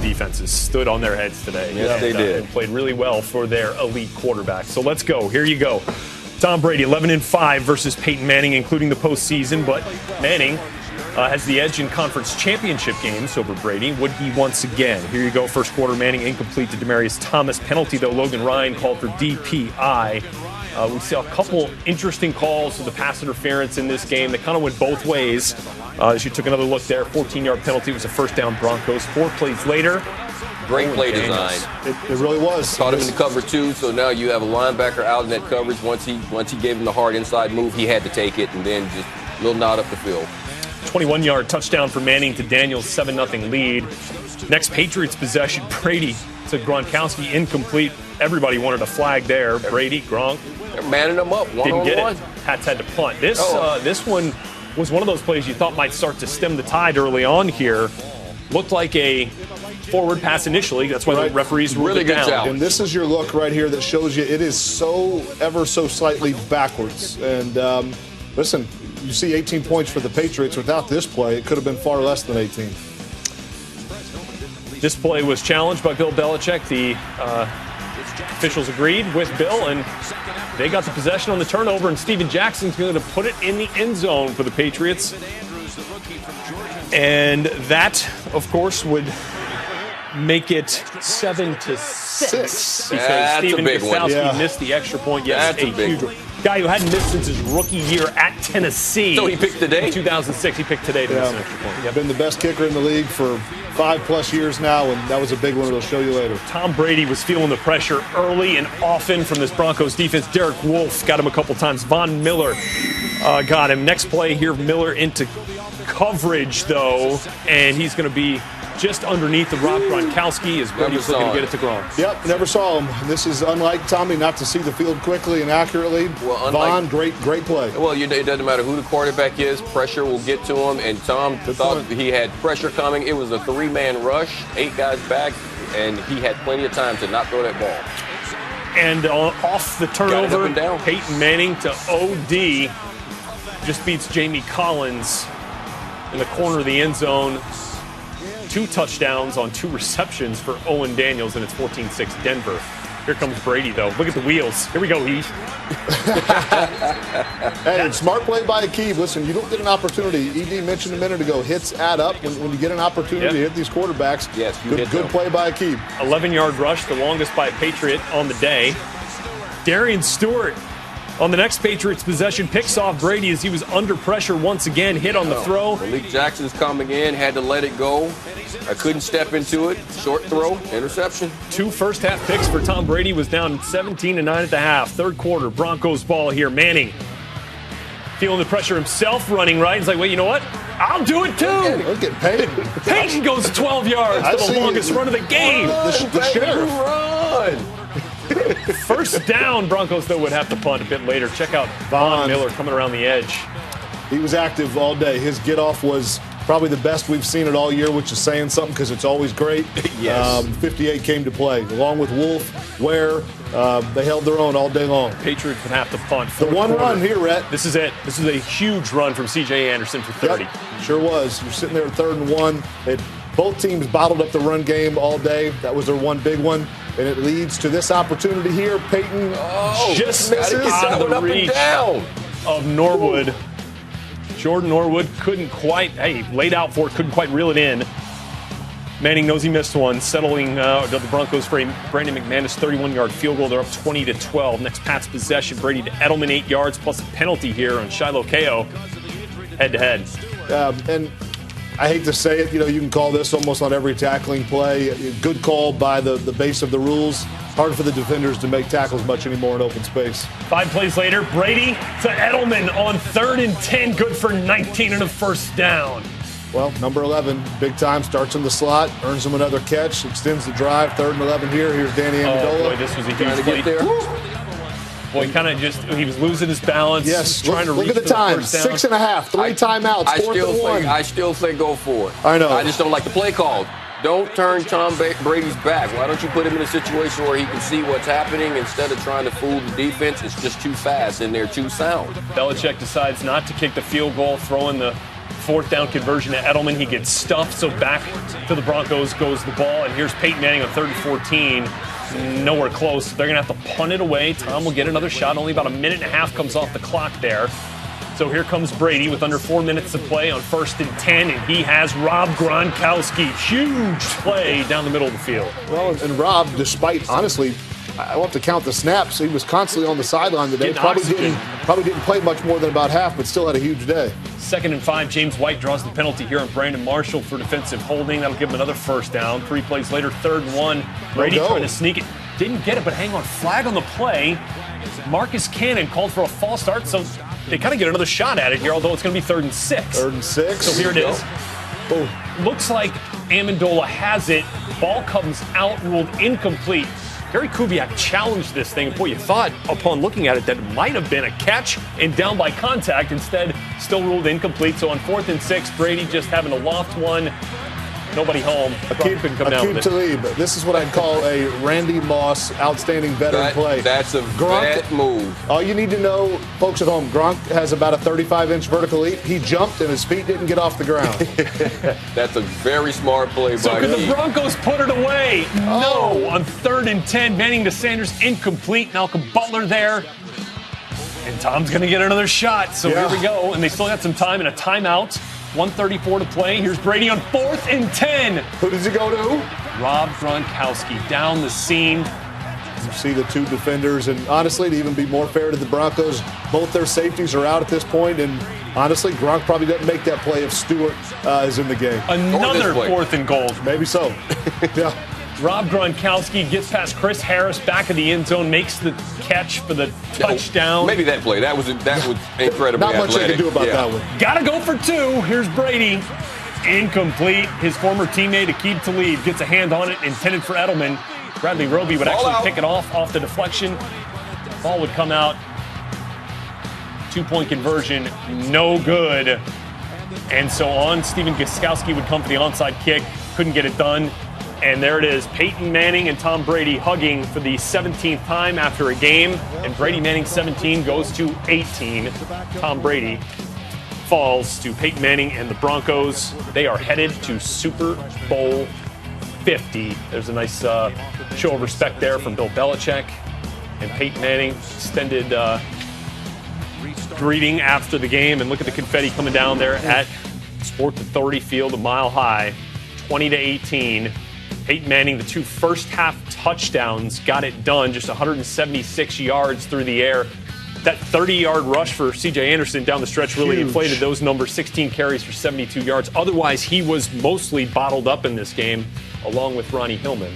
defenses stood on their heads today. Yes, they did. And played really well for their elite quarterback. So let's go. Here you go. Tom Brady, 11-5 versus Peyton Manning, including the postseason. But Manning has the edge in conference championship games over Brady. Would he once again? Here you go. First quarter, Manning incomplete to Demaryius Thomas. Penalty, though. Logan Ryan called for DPI. We saw a couple interesting calls to the pass interference in this game that kind of went both ways. As you took another look there, 14-yard penalty was a first down Broncos. 4 plays later. Great play design. It really was. Caught him in the cover two, so now you have a linebacker out in that coverage. Once he gave him the hard inside move, he had to take it, and then just a little nod up the field. 21-yard touchdown for Manning to Daniels' 7-0 lead. Next Patriots possession, Brady to Gronkowski, incomplete. Everybody wanted a flag there. Brady, Gronk. They're manning them up, Didn't get one-on-one. it. Pats had to punt. This one was one of those plays you thought might start to stem the tide early on here. Looked like a forward pass initially. That's why the referees ruled Really it good down. job. And this is your look right here that shows you it is so ever so slightly backwards. And listen, you see 18 points for the Patriots. Without this play, it could have been far less than 18. This play was challenged by Bill Belichick. The officials agreed with Bill, and they got the possession on the turnover, and Steven Jackson's going to put it in the end zone for the Patriots. And that, of course, would make it 7-6. Because That's Steven a big one. Gostkowski missed the extra point. Yes, That's a big huge one. guy who hadn't missed since his rookie year at Tennessee. So he picked today? In 2006, he picked today to miss an extra point. Yep. Been the best kicker in the league for 5+ years now, and that was a big one it'll show you later. Tom Brady was feeling the pressure early and often from this Broncos defense. Derek Wolfe got him a couple times. Von Miller got him. Next play here, Miller into coverage, though, and he's going to be just underneath the Rob Gronkowski as Brady's looking to get it to Gronk. Yep, never saw him. This is unlike Tommy, not to see the field quickly and accurately. Well, Von, great play. Well, it doesn't matter who the quarterback is. Pressure will get to him, and Tom thought he had pressure coming. It was a 3-man rush, 8 guys back, and he had plenty of time to not throw that ball. And off the turnover, Peyton Manning to OD just beats Jamie Collins in the corner of the end zone. 2 touchdowns on 2 receptions for Owen Daniels, and it's 14-6 Denver. Here comes Brady, though. Look at the wheels. Here we go, Heath. Hey, smart play by Akeem. Listen, you don't get an opportunity. ED mentioned a minute ago, hits add up when you get an opportunity to hit these quarterbacks. Yes, good play by Akeem. 11-yard rush, the longest by a Patriot on the day. Darian Stewart on the next Patriots possession picks off Brady as he was under pressure once again, hit on the throw. Malik Jackson's coming in, had to let it go. I couldn't step into it. Short throw, interception. 2 first-half picks for Tom Brady, was down 17-9 at the half. Third quarter, Broncos ball here. Manning feeling the pressure himself, running right. He's like, well, you know what? I'll do it too. Look at Peyton. Peyton goes 12 yards for the longest run of the game. The sheriff. Run! First down, Broncos, though, would have to punt a bit later. Check out Von Miller coming around the edge. He was active all day. His get-off was probably the best we've seen it all year, which is saying something because it's always great. Yes. 58 came to play, along with Wolf, Ware. They held their own all day long. Patriots would have to punt. The one run here, Rhett. This is it. This is a huge run from C.J. Anderson for 30. Yep, sure was. You're sitting there at 3rd and 1. Both teams bottled up the run game all day. That was their one big one. And it leads to this opportunity here. Peyton just misses out of the reach down of Norwood. Jordan Norwood couldn't quite, laid out for it, couldn't quite reel it in. Manning knows he missed one, settling the Broncos for a Brandon McManus 31-yard field goal. They're up 20-12. Next Pats possession, Brady to Edelman, 8 yards, plus a penalty here on Shiloh Ko, head-to-head. And I hate to say it, you can call this almost on every tackling play. Good call by the base of the rules. Hard for the defenders to make tackles much anymore in open space. 5 plays later, Brady to Edelman on 3rd and 10, good for 19 and a first down. Well, number 11, big time, starts in the slot, earns him another catch, extends the drive, 3rd and 11 here. Here's Danny Amendola. Oh, boy, this was a huge play. Boy, he was losing his balance. Yes, trying to look reach at the time. first down. 6.5, 3 timeouts, 4th and 1. I still think go for it. I know. I just don't like the play call. Don't turn Tom Brady's back. Why don't you put him in a situation where he can see what's happening instead of trying to fool the defense? It's just too fast and they're too sound. Belichick decides not to kick the field goal, throwing the Fourth down conversion to Edelman. He gets stuffed, so back to the Broncos goes the ball. And here's Peyton Manning on 3rd and 14. Nowhere close. They're going to have to punt it away. Tom will get another shot. Only about a minute and a half comes off the clock there. So here comes Brady with under 4 minutes to play on 1st and 10, and he has Rob Gronkowski. Huge play down the middle of the field. Well, and Rob, despite, honestly, I will have to count the snaps. He was constantly on the sideline today. Probably didn't play much more than about half, but still had a huge day. 2nd and 5, James White draws the penalty here on Brandon Marshall for defensive holding. That'll give him another first down. 3 plays later, 3rd and 1. Brady trying to sneak it. Didn't get it, but hang on. Flag on the play. Marcus Cannon called for a false start, so they kind of get another shot at it here, although it's going to be 3rd and 6. 3rd and 6. So here it is. Oh. Looks like Amendola has it. Ball comes out, ruled incomplete. Gary Kubiak challenged this thing. Boy, you thought upon looking at it that it might have been a catch and down by contact. Instead, still ruled incomplete. So on 4th and 6, Brady just having a loft one. Nobody home. Couldn't come down with it. Talib. This is what I'd call a Randy Moss outstanding veteran play. That's a vet move. All you need to know, folks at home, Gronk has about a 35-inch vertical leap. He jumped and his feet didn't get off the ground. That's a very smart play by Could the Broncos put it away? No. On 3rd and 10, Manning to Sanders, incomplete. Malcolm Butler there. And Tom's going to get another shot. So here we go. And they still got some time and a timeout. 1:34 to play. Here's Brady on 4th and 10. Who does he go to? Rob Gronkowski down the seam. You see the two defenders, and honestly, to even be more fair to the Broncos, both their safeties are out at this point, and honestly, Gronk probably doesn't make that play if Stewart is in the game. Another 4th and goal. Maybe so. Yeah. Rob Gronkowski gets past Chris Harris, back of the end zone, makes the catch for the touchdown. Maybe that play. That was incredibly Not much athletic. they can do about that one. Gotta go for 2. Here's Brady. Incomplete. His former teammate, Aqib Talib, gets a hand on it, intended for Edelman. Bradley Roby would actually pick it off the deflection. Ball would come out. 2-point conversion, no good. And so on, Steven Gostkowski would come for the onside kick. Couldn't get it done. And there it is, Peyton Manning and Tom Brady hugging for the 17th time after a game. And Brady Manning 17 goes to 18. Tom Brady falls to Peyton Manning and the Broncos. They are headed to Super Bowl 50. There's a nice show of respect there from Bill Belichick. And Peyton Manning extended greeting after the game. And look at the confetti coming down there at Sports Authority Field, a mile high, 20-18. Peyton Manning, the 2 first-half touchdowns, got it done, just 176 yards through the air. That 30-yard rush for C.J. Anderson down the stretch really inflated those numbers, 16 carries for 72 yards. Otherwise, he was mostly bottled up in this game, along with Ronnie Hillman.